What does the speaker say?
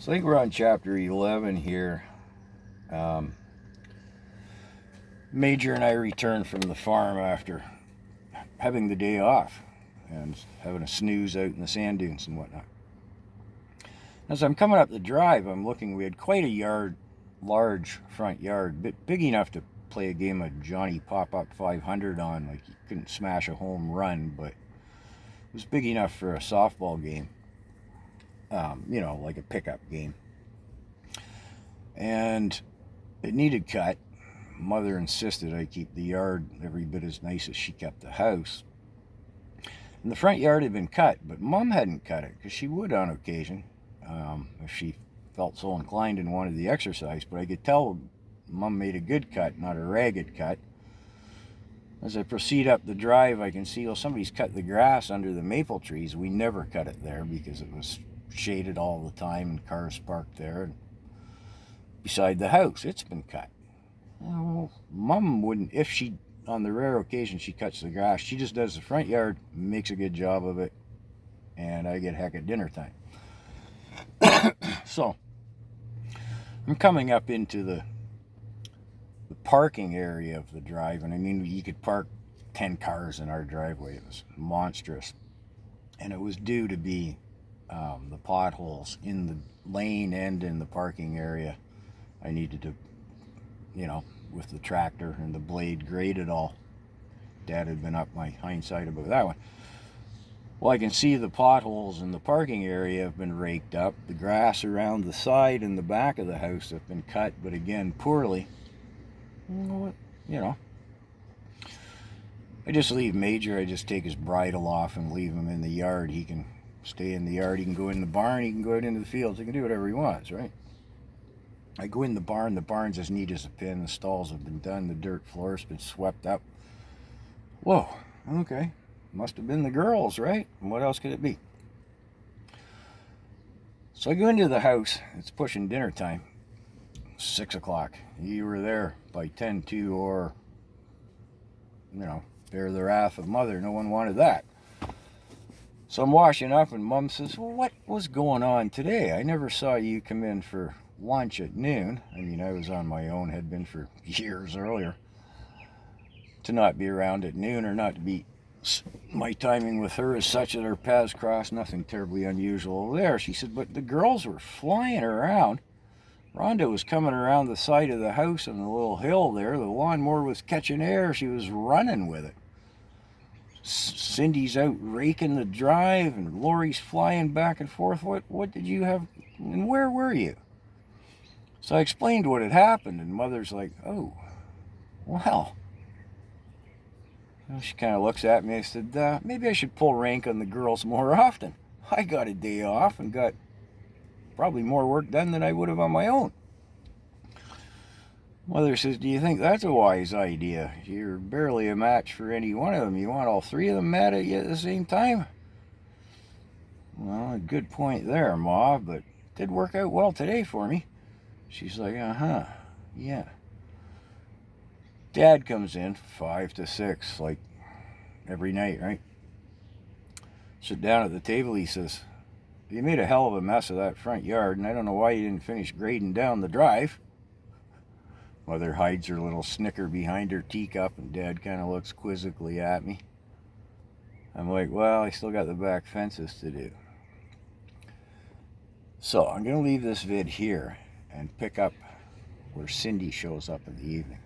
So I think we're on chapter 11 here. Major and I returned from the farm after having the day off and having a snooze out in the sand dunes and whatnot. As I'm coming up the drive, I'm looking. We had quite a large front yard, big enough to play a game of Johnny Pop-Up 500 on. Like, you couldn't smash a home run, but it was big enough for a softball game. Like a pickup game. And it needed cut. Mother insisted I keep the yard every bit as nice as she kept the house. And the front yard had been cut, but Mom hadn't cut it, because she would on occasion, if she felt so inclined and wanted the exercise. But I could tell Mom made a good cut, not a ragged cut. As I proceed up the drive, I can see, somebody's cut the grass under the maple trees. We never cut it there because it was shaded all the time and cars parked there. And beside the house, it's been cut. Well, Mom wouldn't, on the rare occasion she cuts the grass, she just does the front yard, makes a good job of it, and I get heck at dinner time. So, I'm coming up into the parking area of the drive, and I mean, you could park 10 cars in our driveway. It was monstrous. And it was due to be the potholes in the lane and in the parking area. I needed to, with the tractor and the blade, grade it all. Dad had been up my hindsight about that one. Well, I can see the potholes in the parking area have been raked up. The grass around the side and the back of the house have been cut, but again, poorly. I just leave Major. I just take his bridle off and leave him in the yard. He can stay in the yard. He can go in the barn. He can go out into the fields. He can do whatever he wants, right? I go in the barn. The barn's as neat as a pin. The stalls have been done. The dirt floor's been swept up. Whoa, okay. Must have been the girls, right? And what else could it be? So I go into the house. It's pushing dinner time. 6 o'clock. You were there by 10-2, or, bear the wrath of Mother. No one wanted that. So I'm washing up, and Mom says, well, what was going on today? I never saw you come in for lunch at noon. I mean, I was on my own, had been for years earlier. To not be around at noon, or not to be, my timing with her is such that our paths cross, nothing terribly unusual there. She said, but the girls were flying around. Rhonda was coming around the side of the house on the little hill there. The lawnmower was catching air. She was running with it. Cindy's out raking the drive, and Lori's flying back and forth. What did you have, and where were you? So I explained what had happened, and Mother's like, oh, well. She kind of looks at me. I said, maybe I should pull rank on the girls more often. I got a day off and got probably more work done than I would have on my own. Mother says, do you think that's a wise idea? You're barely a match for any one of them. You want all three of them mad at you at the same time? Well, a good point there, Ma, but it did work out well today for me. She's like, yeah. Dad comes in 5 to 6, like every night, right? Sit down at the table, he says, you made a hell of a mess of that front yard, and I don't know why you didn't finish grading down the drive. Mother hides her little snicker behind her teacup, and Dad kind of looks quizzically at me. I'm like, well, I still got the back fences to do. So I'm going to leave this vid here and pick up where Cindy shows up in the evening.